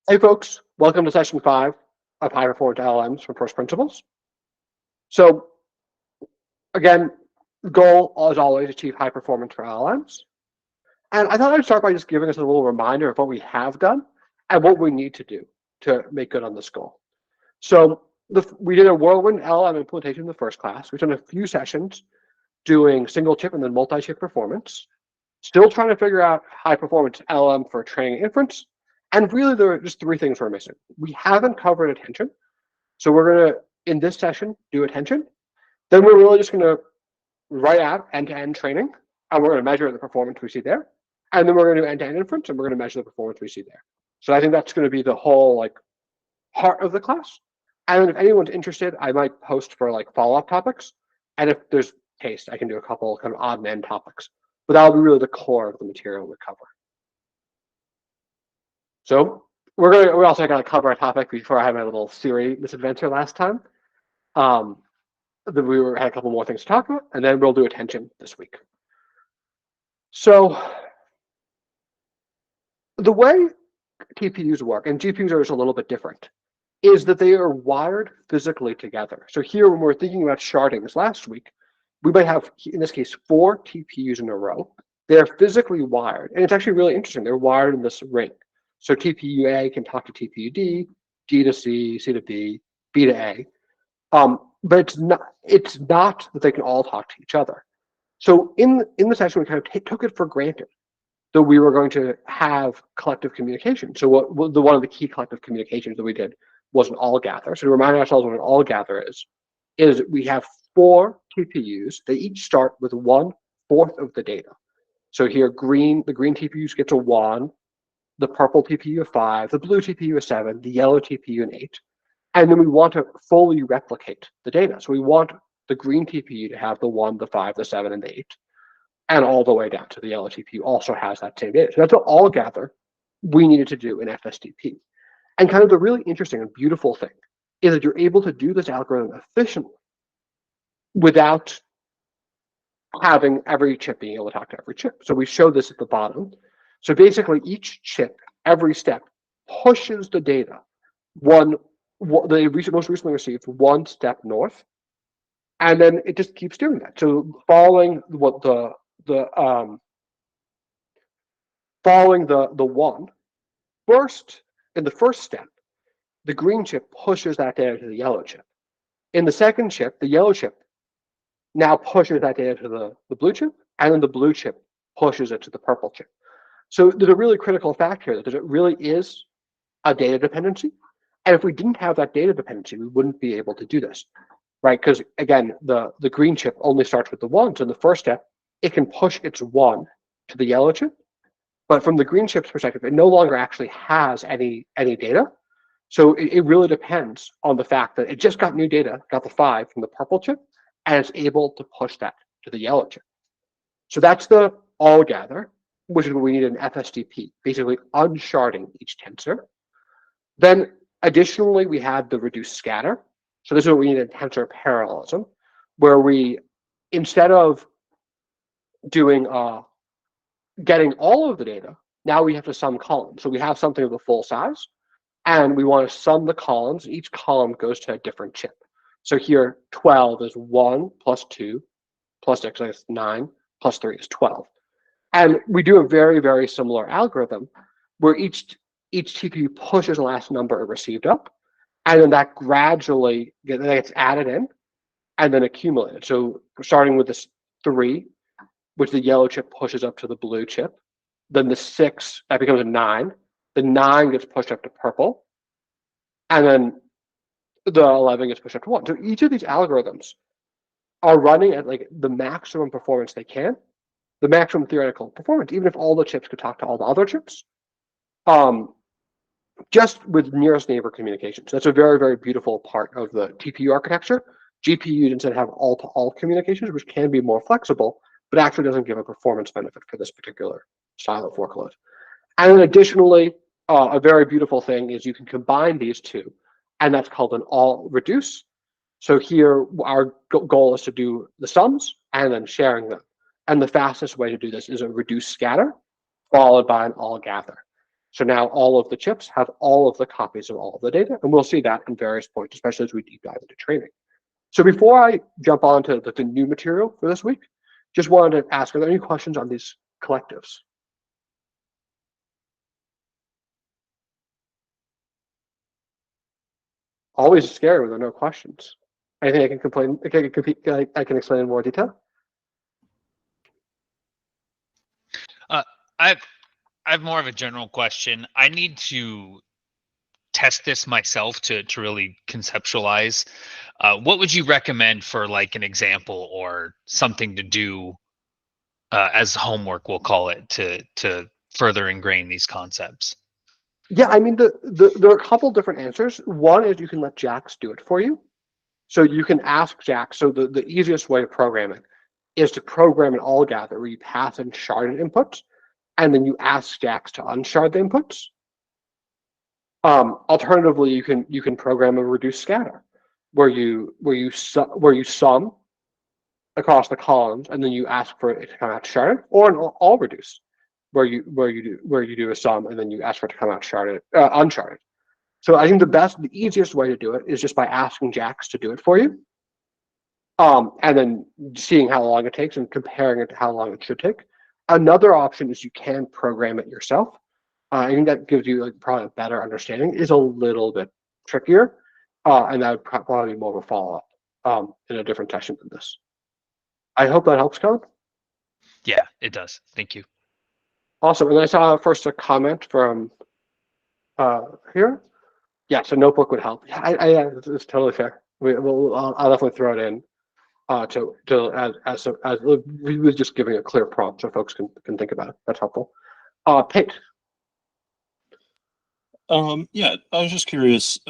Hey folks, welcome to session 5 of high performance LLMs from First Principles. So again, the goal is always to achieve high performance for LLMs. And I thought I'd start by just giving us a little reminder of what we have done and what we need to do to make good on this goal. So we did a whirlwind LLM implementation in the first class. We've done a few sessions doing single chip and then multi-chip performance. Still trying to figure out high performance LLM for training and inference. And really, there are just 3 things we're missing. We haven't covered attention. So we're going to, in this session, do attention. Then we're really just going to write out end-to-end training, and we're going to measure the performance we see there. And then we're going to do end-to-end inference, and we're going to measure the performance we see there. So I think that's going to be the whole heart of the class. And if anyone's interested, I might post for follow-up topics. And if there's taste, I can do a couple kind of odd and end topics. But that'll be really the core of the material we cover. So we're also going to cover a topic before I had my little Siri misadventure last time. Then had a couple more things to talk about, and then we'll do attention this week. So the way TPUs work, and GPUs are just a little bit different, is that they are wired physically together. So here, when we're thinking about sharding this last week, we might have, in this case, 4 TPUs in a row. They're physically wired, and it's actually really interesting. They're wired in this ring. So TPU A can talk to TPU D, D to C, C to B, B to A. But it's not that they can all talk to each other. So in the session, we kind of took it for granted that we were going to have collective communication. So one of the key collective communications that we did was an all gather. So to remind ourselves what an all gather is we have 4 TPUs. They each start with 1/4 of the data. So here, the green TPUs get to 1, the purple TPU 5, the blue TPU 7, the yellow TPU 8. And then we want to fully replicate the data. So we want the green TPU to have the 1, the 5, the 7, and the 8. And all the way down to the yellow TPU also has that same data. So that's what all gather we needed to do in FSDP. And kind of the really interesting and beautiful thing is that you're able to do this algorithm efficiently without having every chip being able to talk to every chip. So we show this at the bottom. So basically, each chip, every step, pushes the data they most recently received 1 step north, and then it just keeps doing that. So following the 1, first in the first step, the green chip pushes that data to the yellow chip. In the second chip, the yellow chip now pushes that data to the blue chip, and then the blue chip pushes it to the purple chip. So there's a really critical fact here that there really is a data dependency. And if we didn't have that data dependency, we wouldn't be able to do this, right? Because again, the green chip only starts with the 1. So in the first step, it can push its 1 to the yellow chip. But from the green chip's perspective, it no longer actually has any data. So it really depends on the fact that it just got new data, got the 5 from the purple chip, and it's able to push that to the yellow chip. So that's the all gather, which is what we need in FSDP, basically unsharding each tensor. Then additionally, we had the reduced scatter. So this is what we need in tensor parallelism, where we, instead of doing getting all of the data, now we have to sum columns. So we have something of the full size, and we want to sum the columns. Each column goes to a different chip. So here, 12 is 1 plus 2 plus 6 is 9 plus 3 is 12. And we do a very, very similar algorithm where each TPU pushes the last number it received up, and then that gradually gets added in and then accumulated. So starting with this 3, which the yellow chip pushes up to the blue chip, then the 6, that becomes a 9. The 9 gets pushed up to purple, and then the 11 gets pushed up to 1. So each of these algorithms are running at the maximum performance they can, the maximum theoretical performance, even if all the chips could talk to all the other chips, just with nearest neighbor communication. So that's a very, very beautiful part of the TPU architecture. GPUs instead have all-to-all communications, which can be more flexible, but actually doesn't give a performance benefit for this particular style of workload. And then additionally, a very beautiful thing is you can combine these two, and that's called an all reduce. So here, our goal is to do the sums and then sharing them. And the fastest way to do this is a reduce scatter, followed by an all gather. So now all of the chips have all of the copies of all of the data, and we'll see that in various points, especially as we deep dive into training. So before I jump on to the new material for this week, just wanted to ask, are there any questions on these collectives? Always scary when there are no questions. Anything I can complain? I can explain in more detail. I have more of a general question. I need to test this myself to really conceptualize. What would you recommend for like an example or something to do as homework, we'll call it, to further ingrain these concepts? Yeah, I mean, there are a couple different answers. One is you can let JAX do it for you. So you can ask JAX. So the easiest way of programming is to program an all gather where you pass in sharded inputs, and then you ask JAX to unshard the inputs. Alternatively, you can program a reduced scatter, where you sum across the columns, and then you ask for it to come out sharded, or an all reduce, where you do a sum, and then you ask for it to come out sharded, unsharded. So I think the easiest way to do it is just by asking JAX to do it for you, and then seeing how long it takes and comparing it to how long it should take. Another option is you can program it yourself. I think that gives you like probably a better understanding. Is a little bit trickier, and that would probably be more of a follow-up in a different session than this. I hope that helps, Colin. Yeah, it does. Thank you. Awesome. And I saw first a comment from here. Yes, a notebook would help. Yeah, it's totally fair. I'll definitely throw it in as we was just giving a clear prompt so folks can think about it. That's helpful. Pate. Yeah, I was just curious.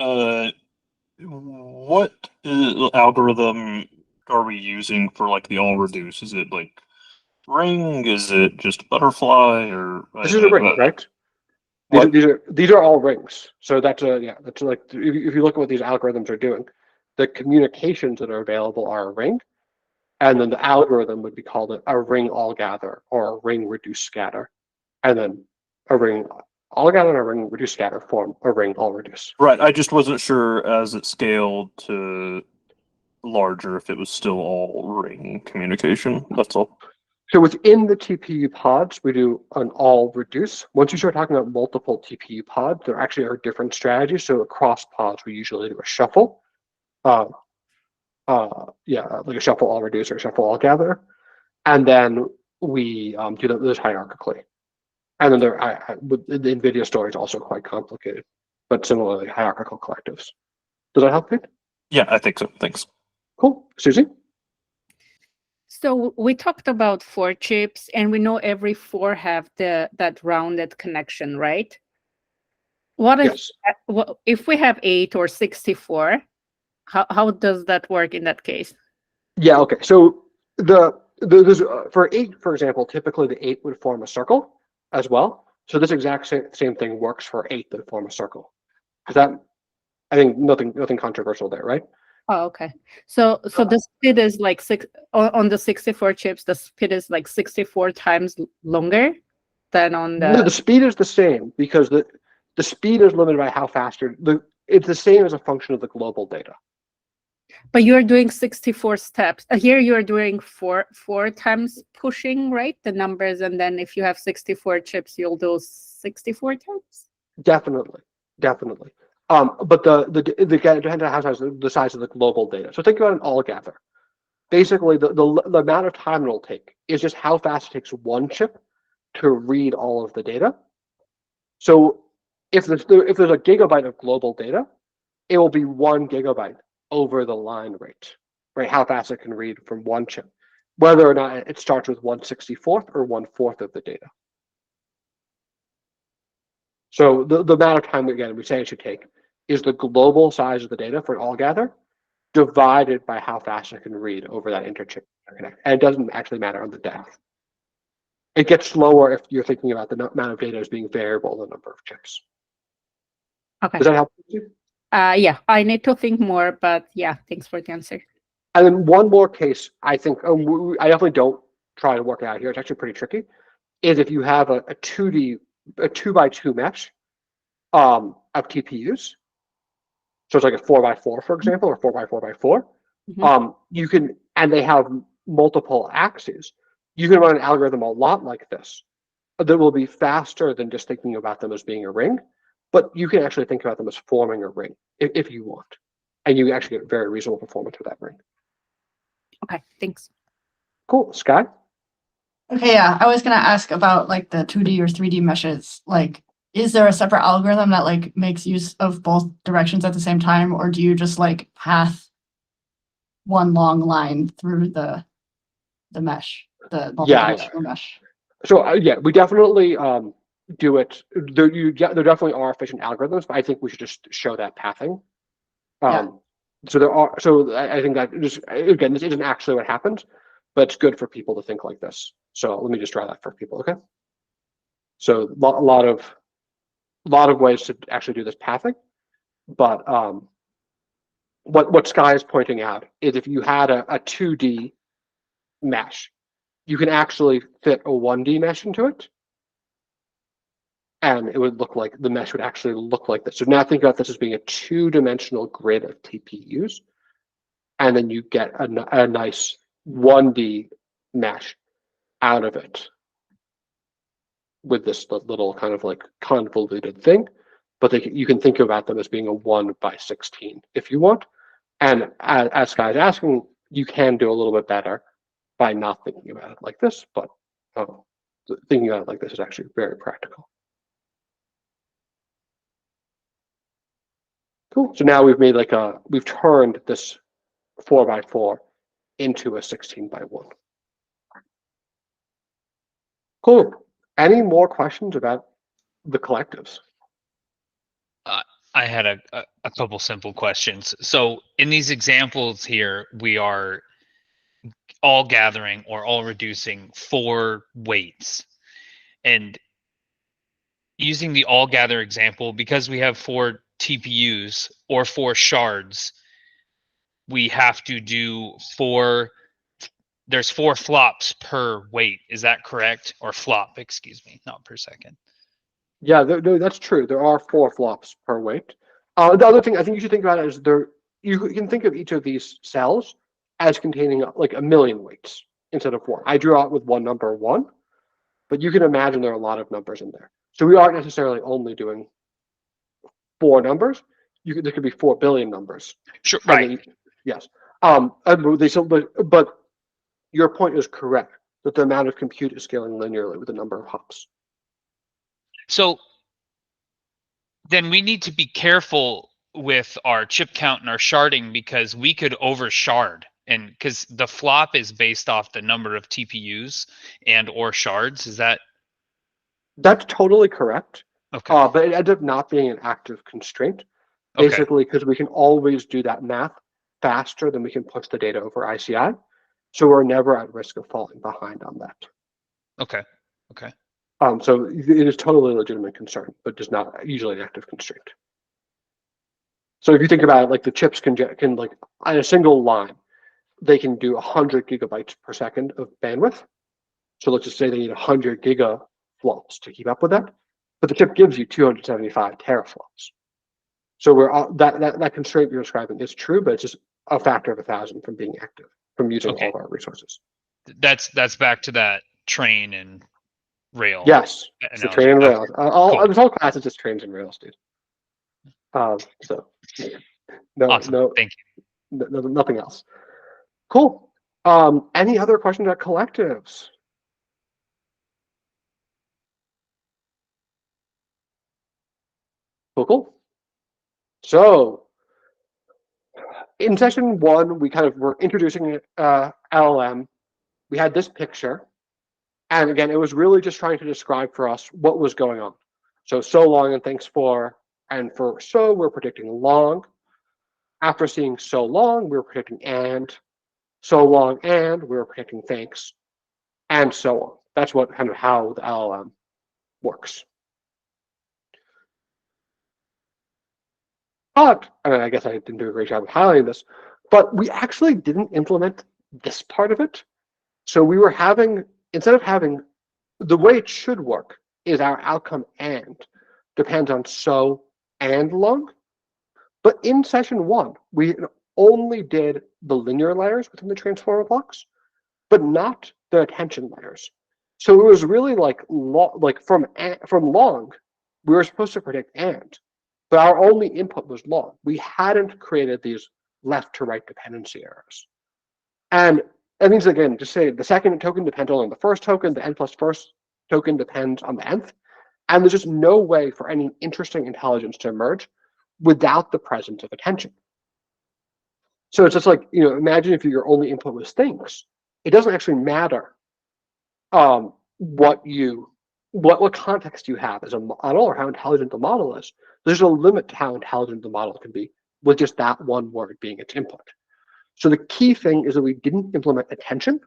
What algorithm are we using for like the all reduce? Is it like ring? Is it just butterfly? Or This is a ring, right? These are all rings. So that's like if you look at what these algorithms are doing, the communications that are available are a ring, and then the algorithm would be called a ring all gather or a ring reduce scatter, and then a ring all gather and a ring reduce scatter form a ring all reduce. Right. I just wasn't sure as it scaled to larger if it was still all ring communication. That's all. So within the TPU pods, we do an all reduce. Once you start talking about multiple TPU pods, there actually are different strategies. So across pods, we usually do a shuffle. Like a shuffle all reduce or shuffle all gather. And then we do this hierarchically. And then the NVIDIA story is also quite complicated, but similarly hierarchical collectives. Does that help, Pete? Yeah, I think so. Thanks. Cool. Susie? So we talked about 4 chips, and we know every 4 have that rounded connection, right? What if if we have 8 or 64? How does that work in that case? Yeah. Okay. So for 8, for example, typically the 8 would form a circle as well. So this exact same thing works for 8 that form a circle. Is that? I think nothing controversial there, right? Oh, okay. So the speed is like 6 on the 64 chips. The speed is like 64 times longer than on the. No, the speed is the same because the speed is limited by how fast it's the same as a function of the global data. But you're doing 64 steps. Here you're doing four times pushing, right? The numbers, and then if you have 64 chips, you'll do 64 times. Definitely. But the size of the global data. So think about an all gather. Basically, the amount of time it'll take is just how fast it takes one chip to read all of the data. So if there's a gigabyte of global data, it will be 1 gigabyte over the line rate, right? How fast it can read from one chip, whether or not it starts with 1/64 or 1/4 of the data. So the amount of time, again, we say it should take is the global size of the data for an all gather divided by how fast it can read over that interchip interconnect. And it doesn't actually matter on the depth. It gets slower if you're thinking about the amount of data as being variable, the number of chips. Okay. Does that help you? Yeah, I need to think more, but yeah, thanks for the answer. And then one more case, I think, I definitely don't try to work it out here. It's actually pretty tricky. Is if you have a 2x2 mesh of TPUs. So it's like a 4x4, for example, or 4x4x4. You can, and they have multiple axes. You can run an algorithm a lot like this that will be faster than just thinking about them as being a ring, but you can actually think about them as forming a ring if you want, and you actually get very reasonable performance with that ring. Okay, thanks. Cool. Sky? Okay, yeah, I was gonna ask about like the 2D or 3D meshes. Like, is there a separate algorithm that like makes use of both directions at the same time, or do you just like path one long line through the mesh, the multi-dimensional mesh? So yeah, we definitely do it. There definitely are efficient algorithms, but I think we should just show that pathing. So there are. So I think that just, again, this isn't actually what happens, but it's good for people to think like this. So let me just draw that for people, okay? So a lot of ways to actually do this pathing, but what Sky is pointing out is if you had a 2D mesh, you can actually fit a 1D mesh into it, and it would look like the mesh would actually look like this. So now think about this as being a 2-dimensional grid of TPUs, and then you get a nice 1D mesh out of it with this little kind of like convoluted thing. But you can think about them as being a 1x16 if you want. And as Sky's asking, you can do a little bit better by not thinking about it like this, but thinking about it like this is actually very practical. Cool. So now we've made we've turned this 4x4 into a 16x1. Cool. Any more questions about the collectives? I had a couple simple questions. So in these examples here, we are all gathering or all reducing 4 weights. And using the all gather example, because we have 4 TPUs or 4 shards, we have to do there's 4 flops per weight. Is that correct? Or flop, excuse me, not per second. Yeah, that's true. There are 4 flops per weight. The other thing I think you should think about is you can think of each of these cells as containing like a million weights instead of 4. I drew out with one number 1, but you can imagine there are a lot of numbers in there. So we aren't necessarily only doing 4 numbers. There could be 4 billion numbers. Sure, right. Yes. But your point is correct that the amount of compute is scaling linearly with the number of hops. So then we need to be careful with our chip count and our sharding, because we could over shard, and because the flop is based off the number of TPUs and or shards. Is that? That's totally correct. Okay. But it ends up not being an active constraint, basically because we can always do that math faster than we can push the data over ICI. So we're never at risk of falling behind on that. Okay. So it is totally a legitimate concern, but just not usually an active constraint. So if you think about it, like the chips can like on a single line, they can do 100 gigabytes per second of bandwidth. So let's just say they need 100 gigaflops to keep up with that, but the chip gives you 275 teraflops. So that constraint you're describing is true, but it's just a factor of 1,000 from being active, from using all of our resources. That's back to that train and rail. Yes, it's the train and rails. Cool. This whole class is just trains and rails, dude. So no, Awesome. no, Thank you. nothing else. Cool. Any other questions about collectives? Cool. So in session 1, we kind of were introducing LLM. We had this picture. And again, it was really just trying to describe for us what was going on. So long and thanks for, and for so, we're predicting long. After seeing so long, we were predicting and. So long and, we were predicting thanks, and so on. That's what kind of how the LLM works. But, and I guess I didn't do a great job of highlighting this, but we actually didn't implement this part of it. So we were having, instead of having, the way it should work is our outcome and. depends on so and long. But in session 1, we only did the linear layers within the transformer blocks, but not the attention layers. So it was really like from long, we were supposed to predict and, but our only input was long. We hadn't created these left to right dependency errors. And that means, again, just say the second token depends only on the first token, the n plus first token depends on the nth, and there's just no way for any interesting intelligence to emerge without the presence of attention. So it's just like, imagine if your only input was things. It doesn't actually matter what context you have as a model or how intelligent the model is. There's a limit to how intelligent the model can be with just that one word being its input. So the key thing is that we didn't implement attention,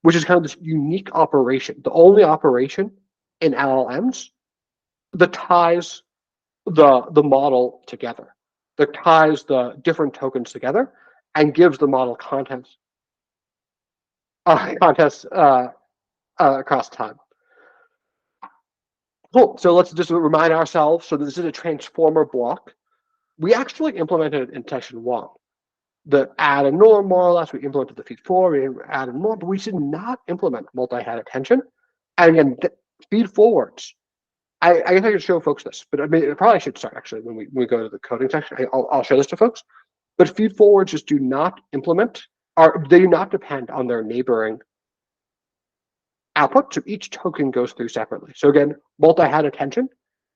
which is kind of this unique operation, the only operation in LLMs that ties the model together, that ties the different tokens together and gives the model context across time. Cool. So let's just remind ourselves. So this is a transformer block. We actually implemented it in session 1. The add and norm, more or less, we implemented the feed forward, we add and norm, but we did not implement multi-head attention. And again, feed forwards. I guess I could show folks this, but I mean, I probably should start actually when we go to the coding section. I'll show this to folks. But feed forwards just do not implement, or they do not depend on their neighboring output. So each token goes through separately. So again, multi-head attention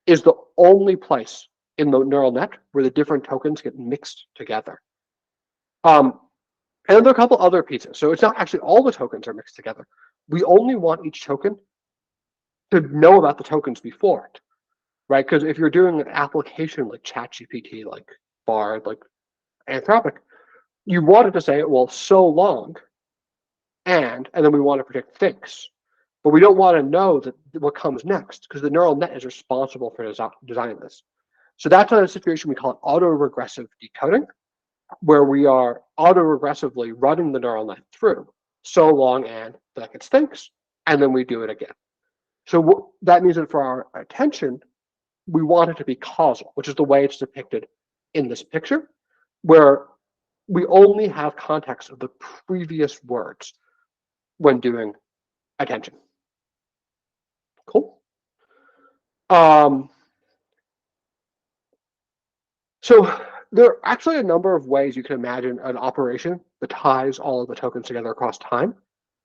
is the only place in the neural net where the different tokens get mixed together. And then there are a couple other pieces. So it's not actually all the tokens are mixed together. We only want each token to know about the tokens before it, right? Because if you're doing an application like ChatGPT, like Bard, like Anthropic, you want it to say, well, so long, and then we want to predict things. But we don't want to know that what comes next, because the neural net is responsible for designing this. So that's a situation we call it autoregressive decoding, where we are autoregressively running the neural net through so long and that gets things, and then we do it again. So that means that for our attention, we want it to be causal, which is the way it's depicted in this picture, where we only have context of the previous words when doing attention. Cool. So there are actually a number of ways you can imagine an operation that ties all of the tokens together across time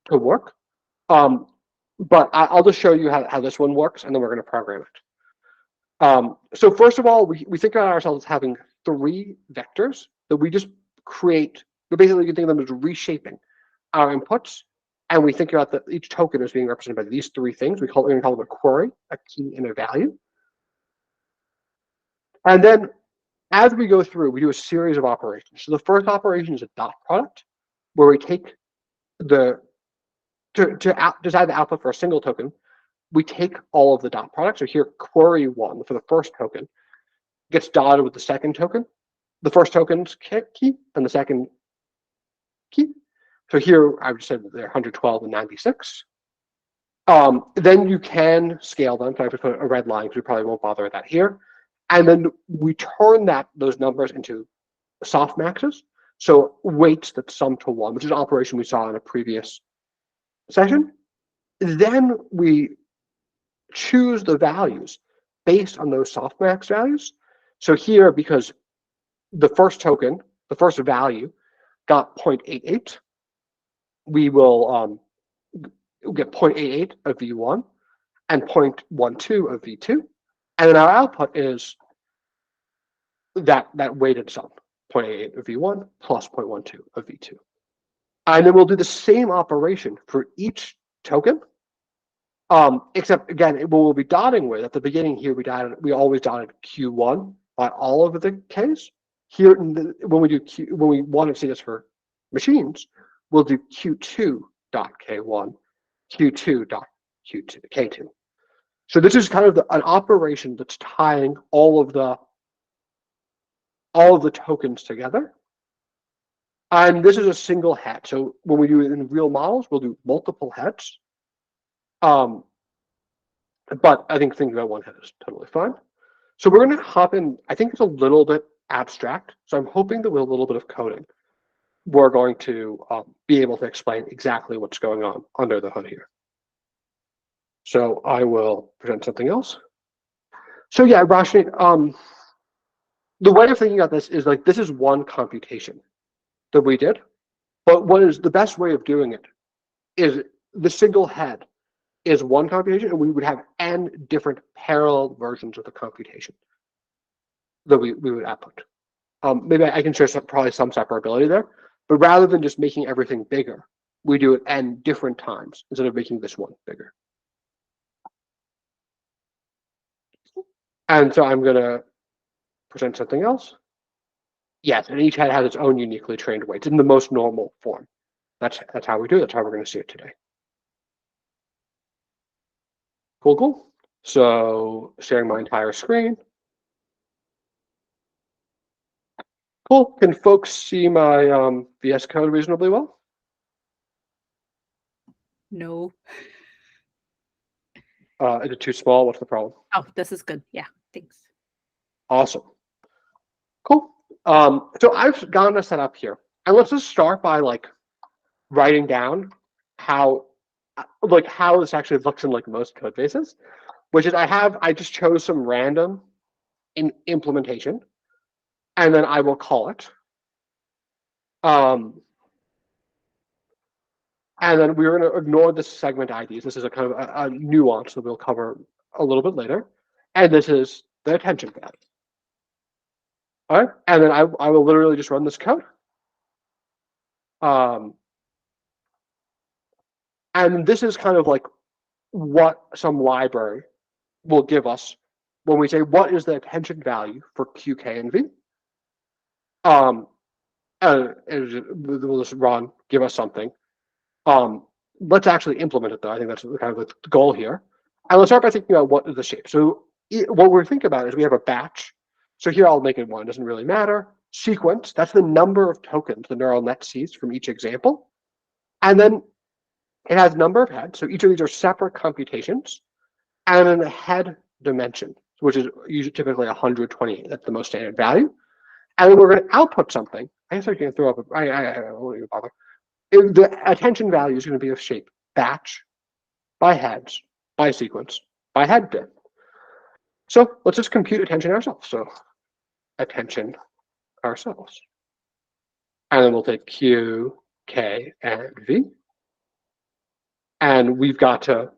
to work. But I'll just show you how this one works, and then we're going to program it. So first of all, we think about ourselves as having 3 vectors that we just create. But basically, you can think of them as reshaping our inputs, and we think about each token as being represented by these 3 things. We call them a query, a key, and a value. And then as we go through, we do a series of operations. So the first operation is a dot product, where we take to decide the output for a single token, we take all of the dot products. So here, query 1 for the first token gets dotted with the second token, the first token's key, and the second key. So here, I would say that they're 112 and 96. Then you can scale them. So I have to put a red line because we probably won't bother with that here. And then we turn those numbers into softmaxes. So weights that sum to 1, which is an operation we saw in a previous session. Then we choose the values based on those softmax values. So here, because the first token, the first value, got 0.88, we will get 0.88 of V1 and 0.12 of V2. And then our output is that weighted sum, 0.88 of V1 plus 0.12 of V2. And then we'll do the same operation for each token, except again, what we'll be dotting with at the beginning here, we always dotted Q1 by all of the Ks. Here, when we want to see this for machines, we'll do Q2 dot K1, Q2 dot K2. So this is kind of an operation that's tying all of the tokens together. And this is a single head. So when we do it in real models, we'll do multiple heads. But I think thinking about one head is totally fine. So we're going to hop in. I think it's a little bit abstract. So I'm hoping that with a little bit of coding, we're going to be able to explain exactly what's going on under the hood here. So I will present something else. So yeah, Rashni, the way of thinking about this is like, this is one computation that we did, but what is the best way of doing it is the single head is one computation, and we would have n different parallel versions of the computation that we would output. Maybe I can share probably some separability there, but rather than just making everything bigger, we do it n different times instead of making this one bigger. And so I'm going to present something else. Yes, and each head has its own uniquely trained weights in the most normal form. That's how we do it. That's how we're going to see it today. Cool, cool. So sharing my entire screen. Cool. Can folks see my VS Code reasonably well? No. Is it too small? What's the problem? Oh, this is good. Yeah, thanks. Awesome. Cool. So I've gotten a setup here, and let's just start by like writing down how this actually looks in like most code bases, which is I just chose some random implementation, and then I will call it. And then we're going to ignore the segment IDs. This is a kind of a nuance that we'll cover a little bit later. And this is the attention value. All right. And then I will literally just run this code. And this is kind of like what some library will give us when we say, what is the attention value for Q, K, and V? And we'll just run, give us something. Let's actually implement it, though. I think that's kind of the goal here. And let's start by thinking about what is the shape. So what we're thinking about is we have a batch. So here I'll make it one. It doesn't really matter. Sequence, that's the number of tokens the neural net sees from each example. And then it has number of heads. So each of these are separate computations. And then a head dimension, which is usually typically 128. That's the most standard value. And then we're going to output something. I guess I can throw up I won't even bother. The attention value is going to be of shape batch, by heads, by sequence, by head bit. So let's just compute attention ourselves. So attention ourselves. And then we'll take Q, K, and V. And we've got to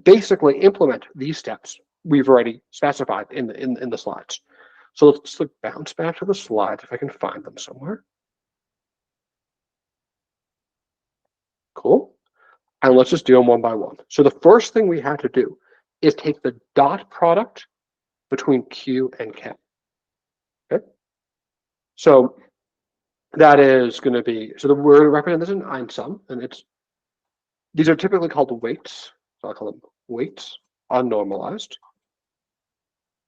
basically implement these steps we've already specified in the slides. So let's bounce back to the slides if I can find them somewhere. Cool. And let's just do them one by one. So the first thing we had to do is take the dot product between Q and K. Okay. So that is going to be, so we're going to represent this in einsum, and these are typically called weights. So I'll call them weights unnormalized.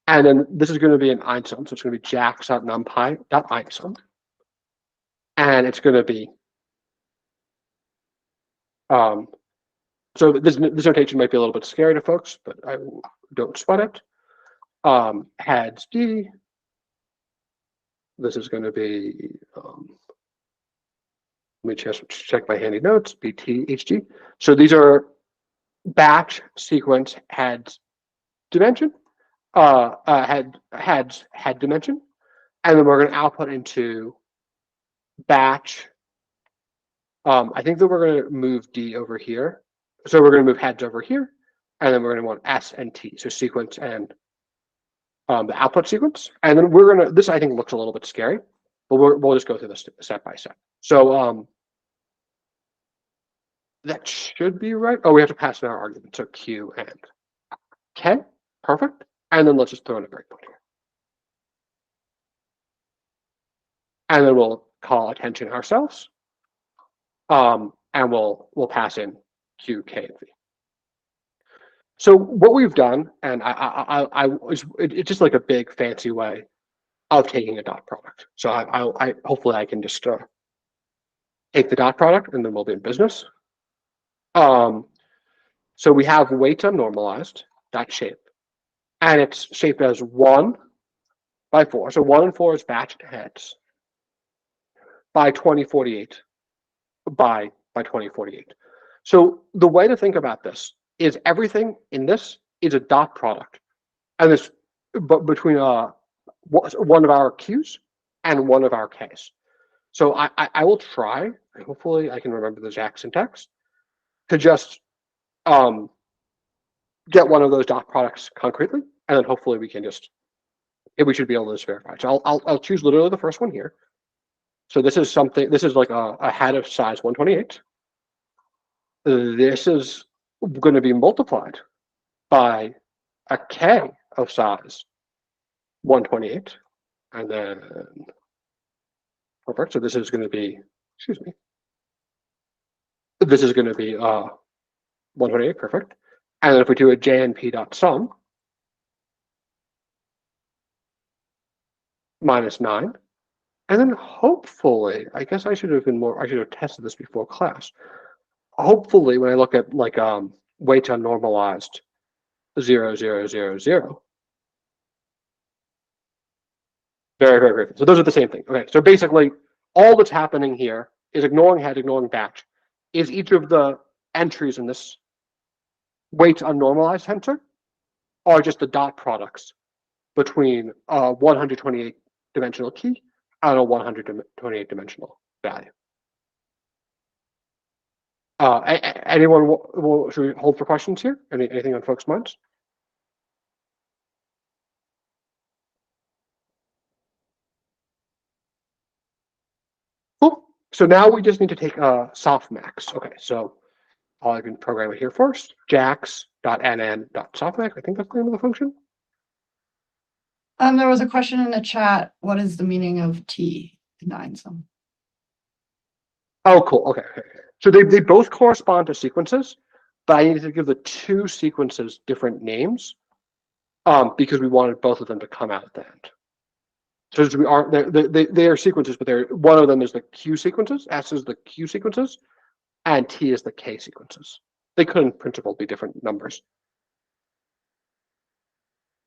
And then this is going to be an einsum, so it's going to be jax.numpy.einsum. And it's going to be so this notation might be a little bit scary to folks, but I don't sweat it. Heads D. This is going to be, let me just check my handy notes, BT, HG. So these are batch, sequence, heads, dimension, heads, head dimension. And then we're going to output into batch. I think that we're going to move D over here. So we're going to move heads over here, and then we're going to want S and T, so sequence and the output sequence. And then we're going to, this I think looks a little bit scary, but we'll just go through this step by step. So that should be right. Oh, we have to pass in our argument. So Q and K, perfect. And then let's just throw in a breakpoint here. And then we'll call attention ourselves. And we'll pass in Q, K, and V. So what we've done, and it's just like a big fancy way of taking a dot product. So I hopefully I can just take the dot product, and then we'll be in business. So we have weights unnormalized dot shape, and it's shaped as 1 by 4. So 1 and 4 is batched heads by 2048 by 2048. So the way to think about this is everything in this is a dot product, and this between one of our Q's and one of our K's. So I will try, hopefully I can remember the exact syntax, to just get one of those dot products concretely, and then hopefully we can just, we should be able to just verify. So I'll choose literally the first one here. So this is something, this is like a head of size 128. This is going to be multiplied by a K of size 128, and then perfect. So this is going to be, excuse me, this is going to be 128, perfect. And then if we do a JNP dot sum minus 9, and then hopefully, I guess I should have been more, I should have tested this before class. Hopefully, when I look at like weights unnormalized 0, 0, 0, 0. Very, very, very. So those are the same thing. Okay, so basically, all that's happening here is ignoring head, ignoring batch, is each of the entries in this weights unnormalized tensor are just the dot products between a 128 dimensional key and a 128 dimensional value. Anyone, should we hold for questions here? Anything on folks' minds? Cool. So now we just need to take a softmax. Okay, so I can program it here first. jax.nn.softmax. I think that's the name of the function. There was a question in the chat. What is the meaning of T in INSUM? Oh, cool. Okay. So they both correspond to sequences, but I needed to give the two sequences different names because we wanted both of them to come out at the end. So we are they are sequences, but they're one of them is the Q sequences, S is the Q sequences, and T is the K sequences. They could in principle be different numbers.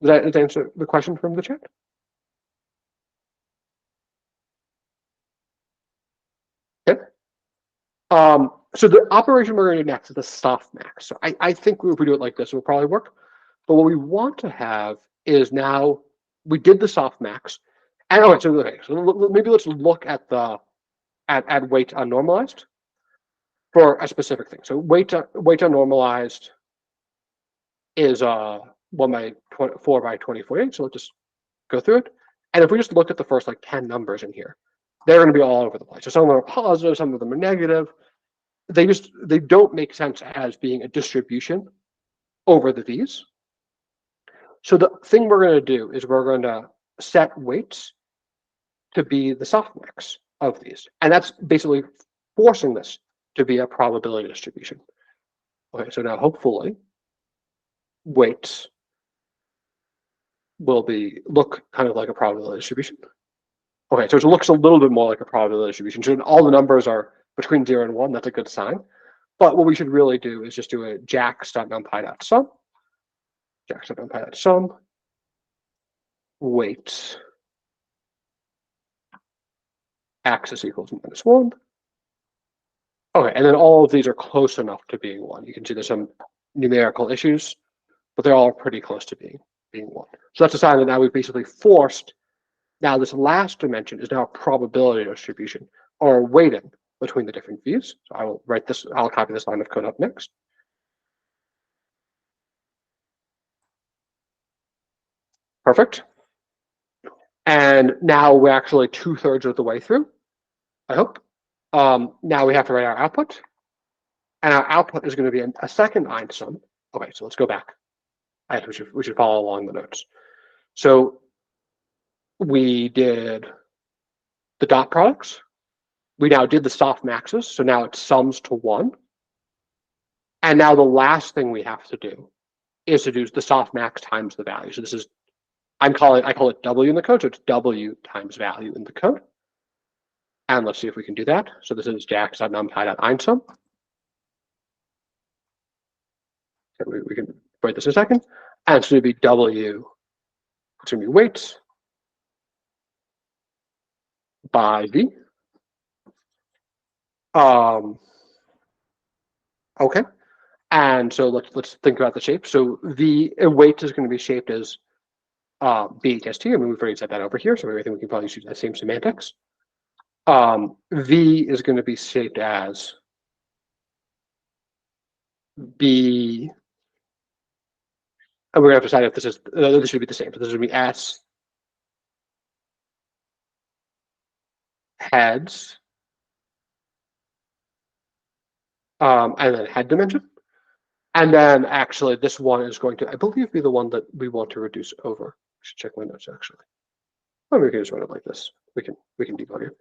Does that answer the question from the chat? Okay. So the operation we're going to do next is the softmax. So I think if we do it like this, it will probably work. But what we want to have is now we did the softmax, and okay, so maybe let's look at the at weight unnormalized for a specific thing. So weight unnormalized is 1 by 4 by 2048. So let's just go through it. And if we just look at the first like 10 numbers in here, they're going to be all over the place. So some of them are positive, some of them are negative. They don't make sense as being a distribution over the V's. So the thing we're going to do is we're going to set weights to be the softmax of these. And that's basically forcing this to be a probability distribution. Okay, so now hopefully weights will look kind of like a probability distribution. Okay, so it looks a little bit more like a probability distribution. So all the numbers are between 0 and 1. That's a good sign. But what we should really do is just do a jax.numpy.sum. Jax.numpy.sum. Weights. Axis equals -1. Okay, and then all of these are close enough to being 1. You can see there's some numerical issues, but they're all pretty close to being 1. So that's a sign that now we've basically forced. Now this last dimension is now a probability distribution or a weighting between the different V's. So I will write this, I'll copy this line of code up next. Perfect. And now we're actually 2/3 of the way through, I hope. Now we have to write our output. And our output is going to be a second INSUM. Okay, so let's go back. We should follow along the notes. So we did the dot products. We now did the softmaxes. So now it sums to 1. And now the last thing we have to do is to do the softmax times the value. So this is, I call it W in the code. So it's W times value in the code. And let's see if we can do that. So this is jax.numpy.INSUM. We can write this in a second. And it's going to be W, it's going to be weights by V. Okay. And so let's think about the shape. So the weight is going to be shaped as BHST. I mean, we've already set that over here, so I think we can probably use that same semantics. V is going to be shaped as B, and we're going to have to decide if this should be the same. So this would be S heads, and then head dimension. And then actually this one is going to, I believe, be the one that we want to reduce over. I should check my notes actually. Or we can just run it like this. We can debug it.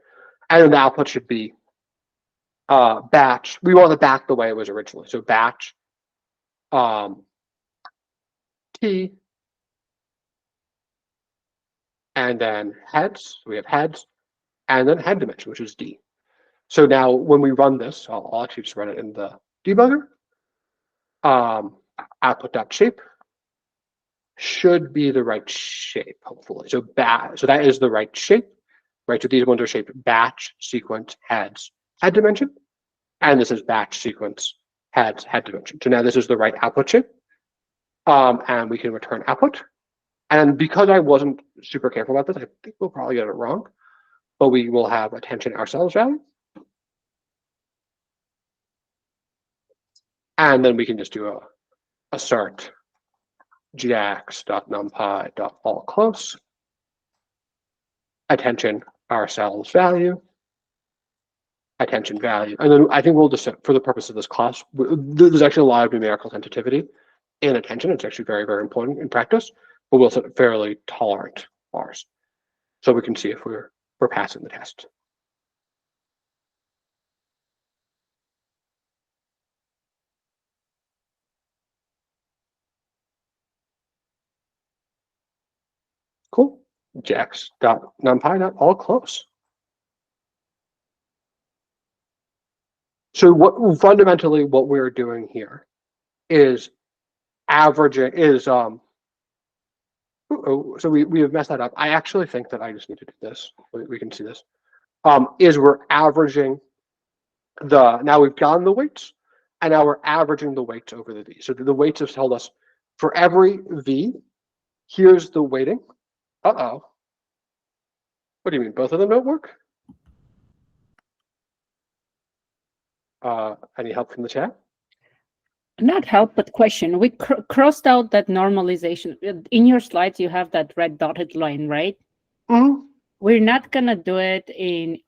And then the output should be batch. We want it back the way it was originally. So batch T, and then heads. We have heads, and then head dimension, which is D. So now when we run this, I'll actually just run it in the debugger. Output.shape should be the right shape, hopefully. So that is the right shape, right? So these ones are shaped batch, sequence, heads, head dimension, and this is batch, sequence, heads, head dimension. So now this is the right output shape, and we can return output. And because I wasn't super careful about this, I think we'll probably get it wrong, but we will have attention ourselves value. And then we can just do a assert jax.numpy.allClose, attention ourselves value, attention value. And then I think we'll just, for the purpose of this class, there's actually a lot of numerical sensitivity in attention. It's actually very, very important in practice, but we'll set fairly tolerant bars. So we can see if we're passing the test. Cool. jax.numpy.allClose. So fundamentally what we're doing here is averaging so we have messed that up. I actually think that I just need to do this. We can see this. Is we're averaging now we've gotten the weights, and now we're averaging the weights over the V. So the weights have told us for every V, here's the weighting. Uh-oh. What do you mean? Both of them don't work? Any help from the chat? Not help, but question. We crossed out that normalization. In your slides, you have that red dotted line, right? Mm-hmm. We're not going to do it in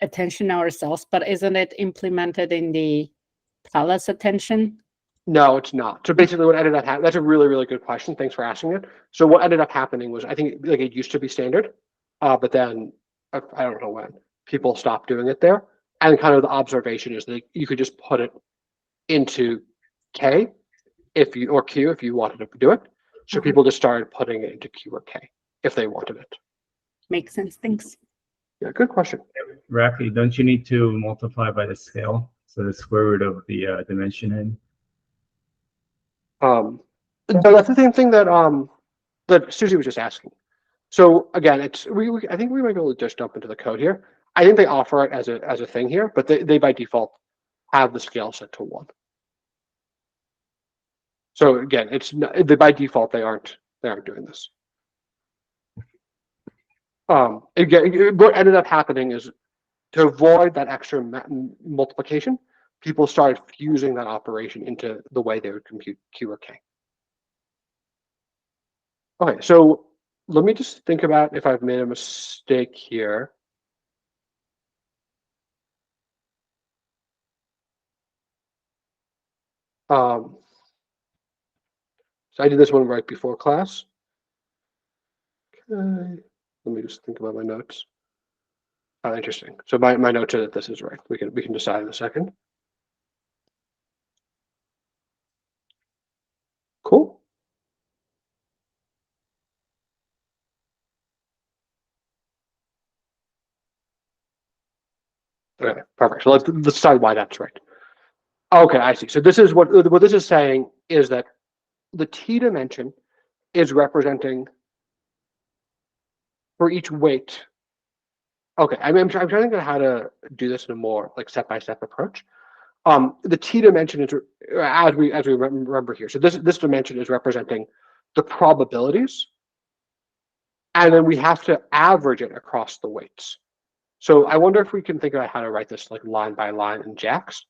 attention ourselves, but isn't it implemented in the Palace attention? No, it's not. So basically what ended up happening, that's a really, really good question. Thanks for asking it. So what ended up happening was, I think like it used to be standard, but then I don't know when people stopped doing it there. And kind of the observation is that you could just put it into K or Q if you wanted to do it. So people just started putting it into Q or K if they wanted it. Makes sense. Thanks. Yeah, good question. Rafi, don't you need to multiply by the scale? So the square root of the dimension in? So that's the same thing that that Susie was just asking. So again, it's I think we might be able to just jump into the code here. I think they offer it as a thing here, but they by default have the scale set to 1. So again, it's not, by default they aren't doing this. Again, what ended up happening is to avoid that extra multiplication, people started fusing that operation into the way they would compute Q or K. Okay, so let me just think about if I've made a mistake here. So I did this one right before class. Okay, let me just think about my notes. Oh, interesting. So my notes are that this is right. We can decide in a second. Cool. Okay, perfect. So let's decide why that's right. Okay, I see. So this is what this is saying is that the T dimension is representing for each weight. Okay, I'm trying to think of how to do this in a more like step-by-step approach. The t dimension is as we remember here. So this dimension is representing the probabilities, and then we have to average it across the weights. So I wonder if we can think about how to write this like line by line in JAX,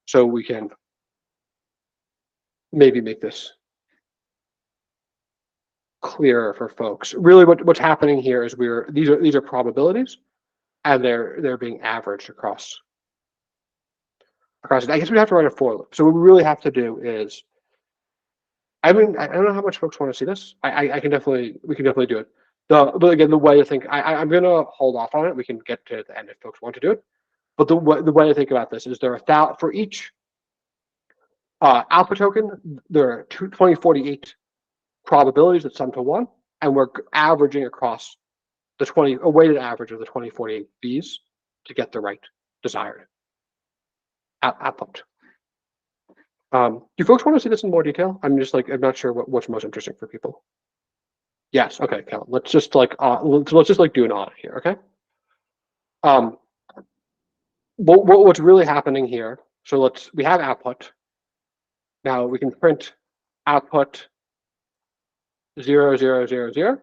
so we can maybe make this clearer for folks. Really, what's happening here is these are probabilities, and they're being averaged across it. I guess we have to write a for loop. So what we really have to do is, I mean, I don't know how much folks want to see this. We can definitely do it. But again, the way to think, I'm gonna hold off on it. We can get to the end if folks want to do it. But the way to think about this is there are for each alpha token, there are 2048 probabilities that sum to 1, and we're averaging across a weighted average of the 2048 Bs to get the right desired output. Do folks want to see this in more detail? I'm not sure what's most interesting for people. Yes, okay, Cal. Let's just do an audit here, okay? What's really happening here? So we have output. Now we can print output 0, 0, 0, 0,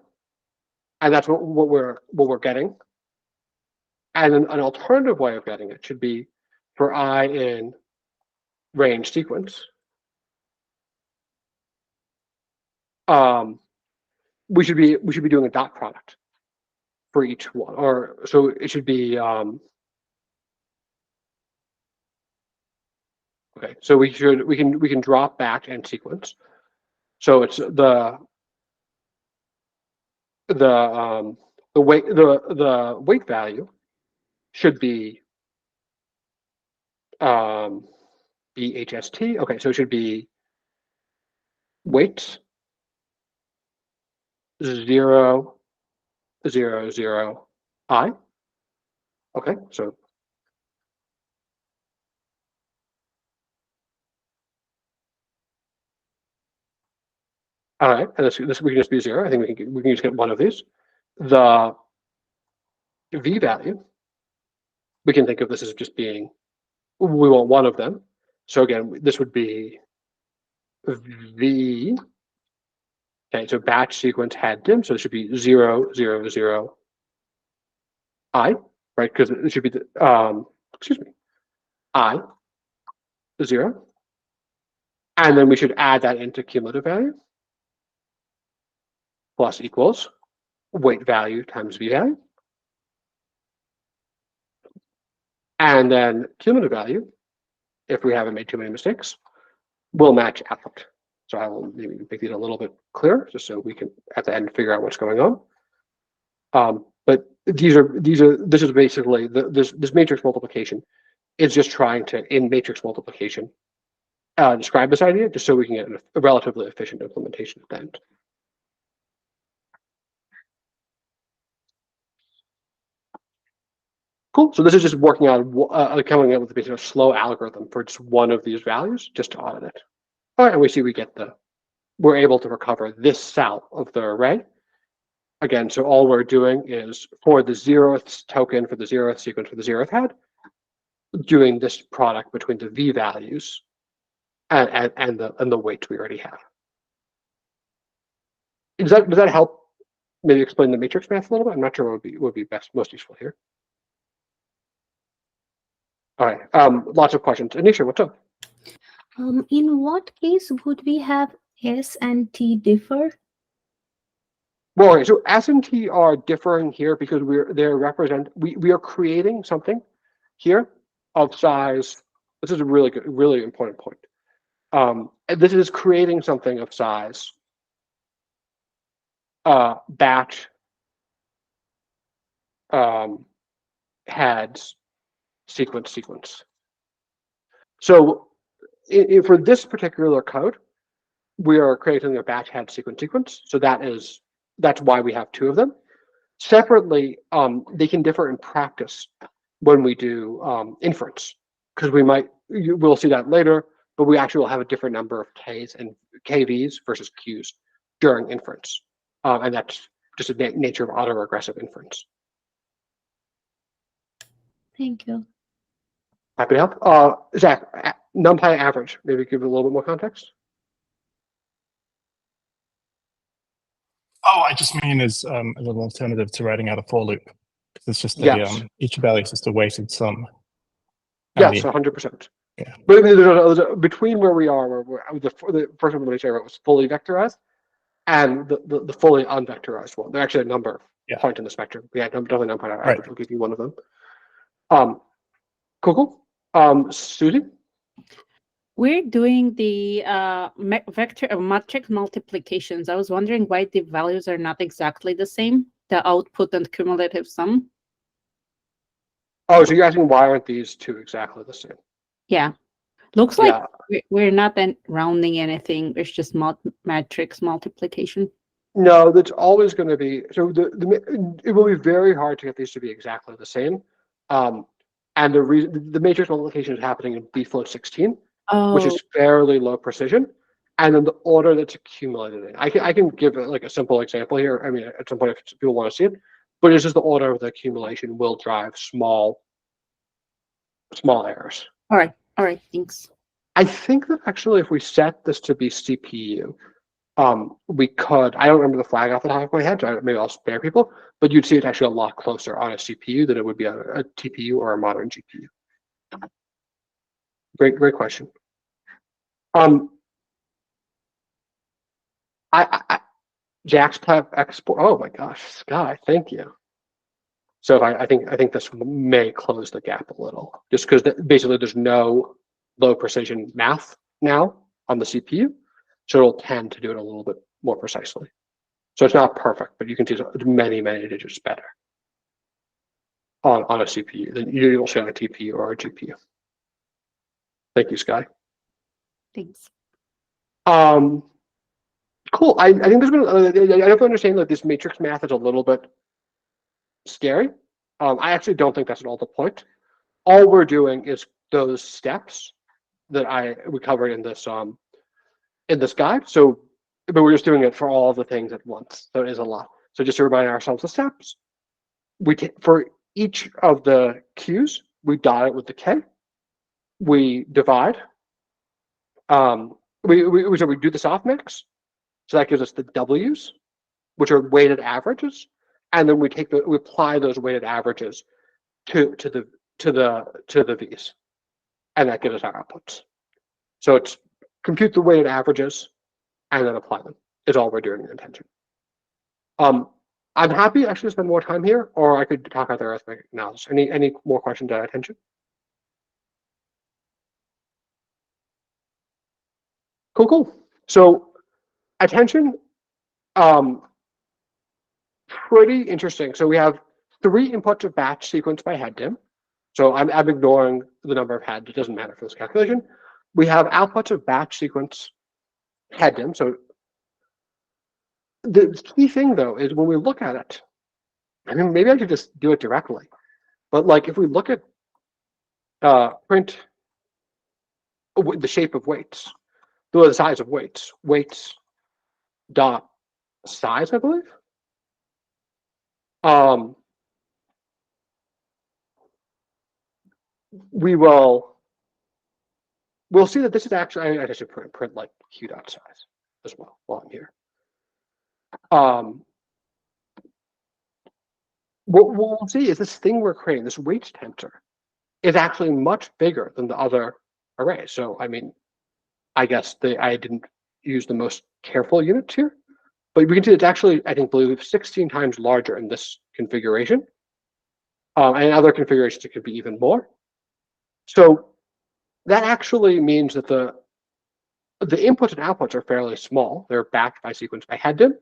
and that's what we're getting. And then an alternative way of getting it should be for I in range sequence. We should be doing a dot product for each one, or so it should be. Okay, so we can drop back and sequence. So it's the weight value should be BHST. Okay, so it should be weights 0, 0, 0, I. Okay, so all right, and this we can just be 0. I think we can just get one of these. The V value, we can think of this as just being, we want one of them. So again, this would be V. Okay, so batch sequence had dim, so it should be 0, 0, 0, I, right? Because it should be I 0, and then we should add that into cumulative value plus equals weight value times V value, and then cumulative value, if we haven't made too many mistakes, will match output. So I will maybe make these a little bit clearer, just so we can at the end figure out what's going on. But this is basically this matrix multiplication is just trying to, in matrix multiplication, describe this idea, just so we can get a relatively efficient implementation at the end. Cool. So this is just working on coming up with basically a slow algorithm for just one of these values, just to audit it. All right, and we see we're able to recover this cell of the array. Again, so all we're doing is for the 0th token, for the 0th sequence, for the 0th head, doing this product between the V values and the weights we already have. Does that help maybe explain the matrix math a little bit? I'm not sure what would be most useful here. All right, lots of questions. Anisha, what's up? In what case would we have S and T differ? Well, okay, so S and T are differing here because we are creating something here of size. This is a really important point. This is creating something of size batch heads sequence. So for this particular code, we are creating a batch head sequence. So that's why we have 2 of them. Separately, they can differ in practice when we do inference, because we'll see that later, but we actually will have a different number of Ks and KVs versus Qs during inference. And that's just the nature of autoregressive inference. Thank you. Happy to help. Zach, NumPy average, maybe give it a little bit more context. Oh, I just mean as an alternative to writing out a for loop. It's just a, Yes. each value is just a weighted sum. And Yes, 100%. Yeah. But between where we are, where the first implementation I wrote was fully vectorized, and the fully unvectorized one. They're actually a number point in the spectrum. Yeah, definitely NumPy average. Right. I'll give you one of them. Cool. Susie? We're doing the vector matrix multiplications. I was wondering why the values are not exactly the same, the output and cumulative sum. Oh, so you're asking why aren't these two exactly the same? Yeah. Looks like we're not then rounding anything. It's just matrix multiplication. No, that's always going to be, so it will be very hard to get these to be exactly the same. And the reason the matrix multiplication is happening in bfloat 16, which is fairly low precision, and then the order that's accumulated in. I can give like a simple example here. I mean, at some point, if people want to see it, but it's just the order of the accumulation will drive small errors. All right, thanks. I think that actually, if we set this to be CPU, we could. I don't remember the flag off the top of my head, so maybe I'll spare people. But you'd see it actually a lot closer on a CPU than it would be on a TPU or a modern GPU. Great question. Jack's export. Oh my gosh, Sky, thank you. So I think this may close the gap a little, just because basically there's no low precision math now on the CPU, so it'll tend to do it a little bit more precisely. So it's not perfect, but you can see it's many digits better on a CPU than you'll see on a TPU or a GPU. Thank you, Sky. Thanks. Cool. I think there's been. I have to understand that this matrix math is a little bit scary. I actually don't think that's at all the point. All we're doing is those steps that we covered in this guide. So, but we're just doing it for all the things at once. So it is a lot. So just to remind ourselves the steps, we take for each of the Q's, we dot it with the K. We divide. So we do the softmax. So that gives us the W's, which are weighted averages, and then we apply those weighted averages to the V's, and that gives us our outputs. So it's compute the weighted averages and then apply them is all we're doing in intention. I'm happy actually to spend more time here, or I could talk about the arithmetic analysis. Any more questions at attention? Cool. So attention, pretty interesting. So we have 3 inputs of batch sequence by head dim. So I'm ignoring the number of heads. It doesn't matter for this calculation. We have outputs of batch sequence head dim. So the key thing though is when we look at it, I mean, maybe I could just do it directly, but like if we look at print the shape of weights, the size of weights dot size, I believe. We'll see that this is actually, I should print like Q dot size as well while I'm here. What we'll see is this thing we're creating, this weights tensor, is actually much bigger than the other arrays. So I mean, I guess I didn't use the most careful units here, but we can see it's actually, I believe 16 times larger in this configuration. And in other configurations, it could be even more. So that actually means that the inputs and outputs are fairly small. They're backed by sequence by head dim,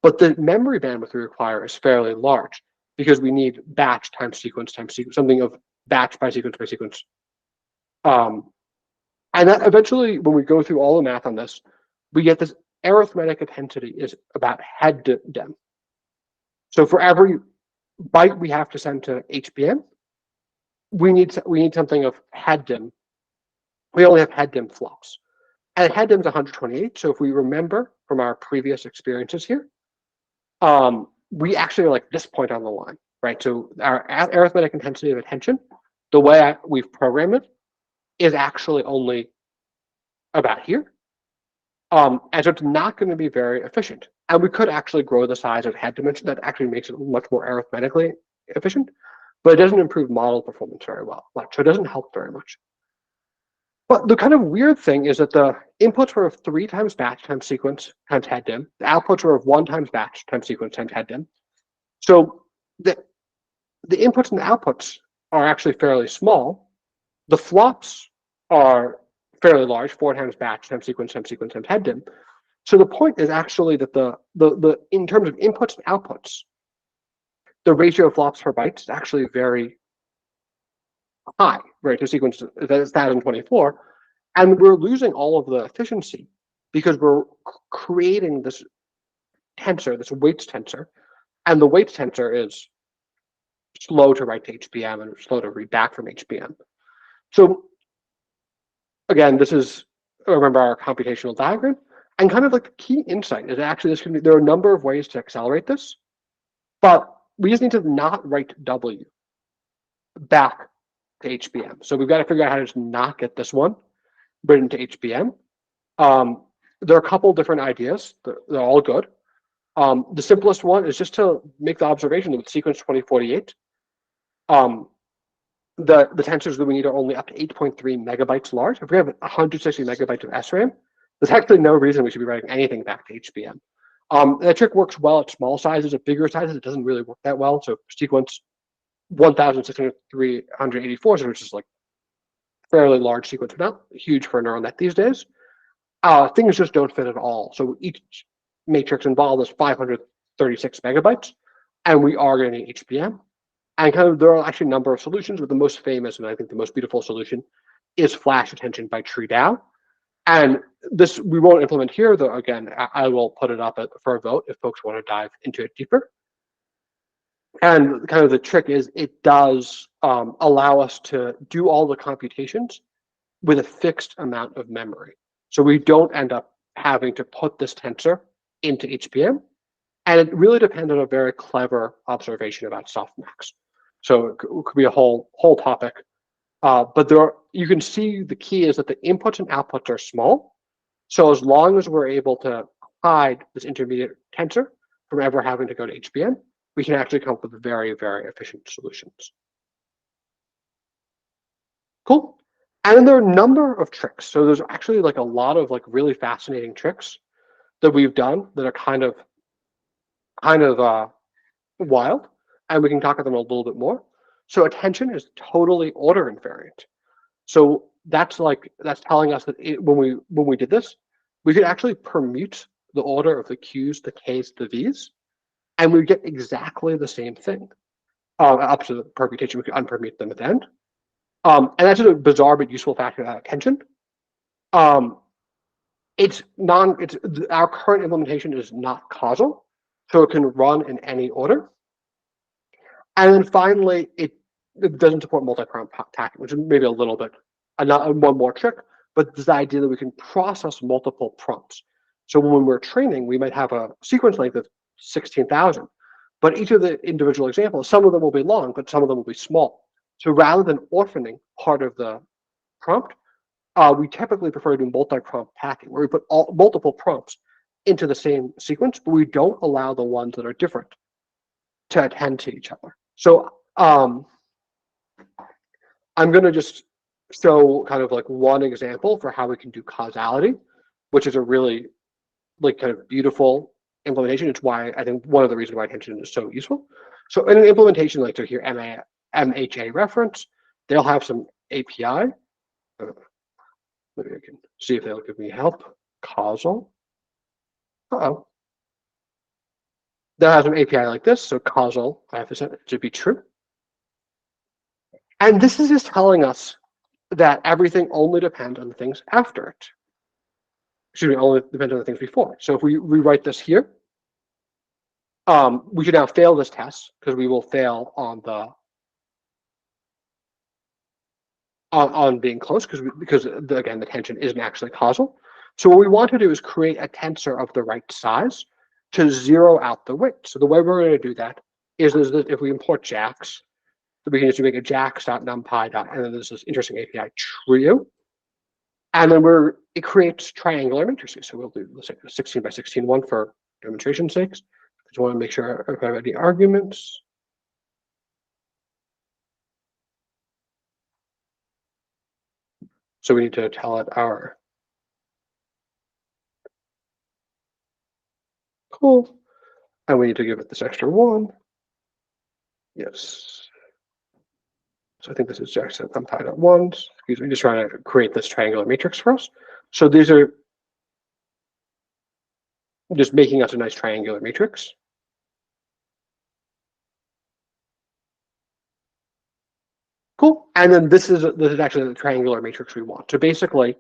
but the memory bandwidth we require is fairly large because we need batch times sequence, something of batch by sequence by sequence. And that eventually, when we go through all the math on this, we get this arithmetic intensity is about head dim. So for every byte we have to send to HBM, we need something of head dim. We only have head dim flops. and head dim is 128. So if we remember from our previous experiences here, we actually are like this point on the line, right? So our arithmetic intensity of attention, the way we've programmed it, is actually only about here. And so it's not going to be very efficient. And we could actually grow the size of head dimension. That actually makes it much more arithmetically efficient, but it doesn't improve model performance very well. So it doesn't help very much. But the kind of weird thing is that the inputs were of 3 times batch times sequence times head dim. The outputs were of 1 times batch times sequence times head dim. So the inputs and the outputs are actually fairly small. The flops are fairly large, 4 times batch times sequence times head dim. So the point is actually that the in terms of inputs and outputs, the ratio of flops per byte is actually very high, right? The sequence that is 1024, and we're losing all of the efficiency because we're creating this tensor, this weights tensor, and the weights tensor is slow to write to HBM and slow to read back from HBM. So again, this is, remember, our computational diagram, and kind of like the key insight is actually this can be, there are a number of ways to accelerate this, but we just need to not write W back to HBM. So we've got to figure out how to just not get this one written to HBM. There are a couple different ideas. They're all good. The simplest one is just to make the observation that with sequence 2048, the tensors that we need are only up to 8.3 megabytes large. If we have 160 megabytes of SRAM, there's actually no reason we should be writing anything back to HBM. That trick works well at small sizes. At bigger sizes, it doesn't really work that well. So sequence 1,684, which is like fairly large sequence amount, huge for a neural net these days. Things just don't fit at all. So each matrix involved is 536 megabytes, and we are going to need HBM. And kind of there are actually a number of solutions, but the most famous and I think the most beautiful solution is flash attention by TreeDAO. And this we won't implement here, though. Again, I will put it up for a vote if folks want to dive into it deeper. And kind of the trick is it does allow us to do all the computations with a fixed amount of memory. So we don't end up having to put this tensor into HBM. And it really depends on a very clever observation about softmax. So it could be a whole topic. But you can see the key is that the inputs and outputs are small. So as long as we're able to hide this intermediate tensor from ever having to go to HBM, we can actually come up with very, very efficient solutions. Cool. And then there are a number of tricks. So there's actually like a lot of like really fascinating tricks that we've done that are kind of wild, and we can talk about them a little bit more. So attention is totally order invariant. So that's telling us that when we did this, we could actually permute the order of the Qs, the Ks, the Vs, and we get exactly the same thing. Up to the permutation, we could unpermute them at the end. And that's just a bizarre but useful factor about attention. Our current implementation is not causal, so it can run in any order. And then finally, it doesn't support multi-prompt tacking, which is maybe a little bit one more trick, but there's the idea that we can process multiple prompts. So when we're training, we might have a sequence length of 16,000, but each of the individual examples, some of them will be long, but some of them will be small. So rather than orphaning part of the prompt, we typically prefer to do multi-prompt packing, where we put multiple prompts into the same sequence, but we don't allow the ones that are different to attend to each other. So I'm going to just show kind of like one example for how we can do causality, which is a really like kind of beautiful implementation. It's why I think one of the reasons why attention is so useful. So in an implementation like here, MHA reference, they'll have some API. Maybe I can see if they'll give me help. Causal. Uh-oh. They'll have an API like this. So causal, I have to set it to be true. And this is just telling us that everything only depends on the things after it. Excuse me, only depends on the things before. So if we rewrite this here, we should now fail this test because we will fail on the on being close because again the tension isn't actually causal. So what we want to do is create a tensor of the right size to zero out the weight. So the way we're going to do that is that if we import JAX, then we can just make a jax.numpy. And then there's this interesting API trio. And then it creates triangular matrices. So we'll do, let's say, a 16 by 16 one for demonstration sakes. Just want to make sure if I have any arguments. So we need to tell it our cool. And we need to give it this extra one. Yes. So I think this is Jackson. I'm tied at ones. Excuse me, just trying to create this triangular matrix for us. So these are just making us a nice triangular matrix. Cool. And then this is actually the triangular matrix we want. So basically,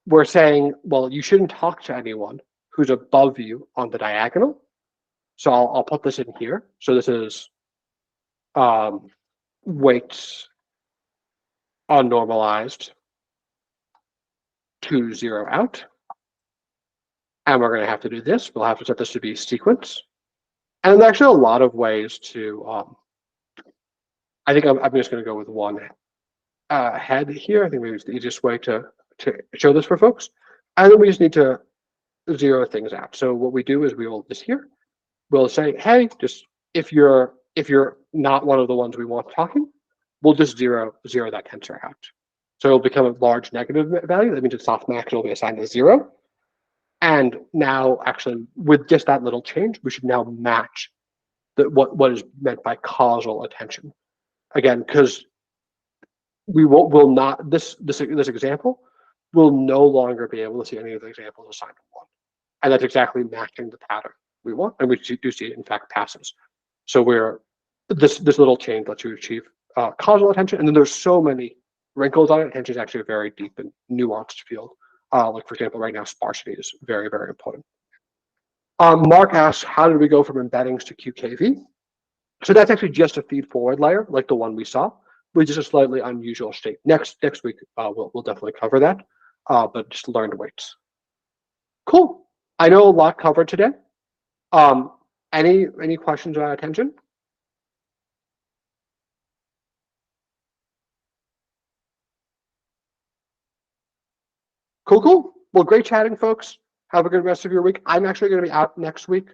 we're saying, well, you shouldn't talk to anyone who's above you on the diagonal. So I'll put this in here. So this is weights unnormalized to zero out. And we're going to have to do this. We'll have to set this to be sequence. And there's actually a lot of ways to, I think I'm just going to go with one head here. I think maybe it's the easiest way to show this for folks. And then we just need to zero things out. So what we do is we will this here. We'll say, hey, just if you're not one of the ones we want talking, we'll just zero that tensor out. So it'll become a large negative value. That means its softmax will be assigned to 0. And now, actually, with just that little change, we should now match what is meant by causal attention. Again, because we will not this example will no longer be able to see any of the examples assigned to 1, and that's exactly matching the pattern we want, and we do see it in fact passes. So we're this little change lets you achieve causal attention, and then there's so many wrinkles on it. Attention is actually a very deep and nuanced field. Like for example, right now sparsity is very, very important. Mark asks, how did we go from embeddings to QKV? So that's actually just a feed forward layer, like the one we saw, which is a slightly unusual state. Next week we'll definitely cover that, but just learned weights. Cool. I know a lot covered today. Any questions about attention? Cool. Well, great chatting, folks. Have a good rest of your week. I'm actually going to be out next week.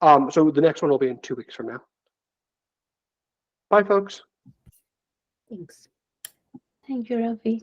So the next one will be in 2 weeks from now. Bye, folks. Thanks. Thank you, Ravi.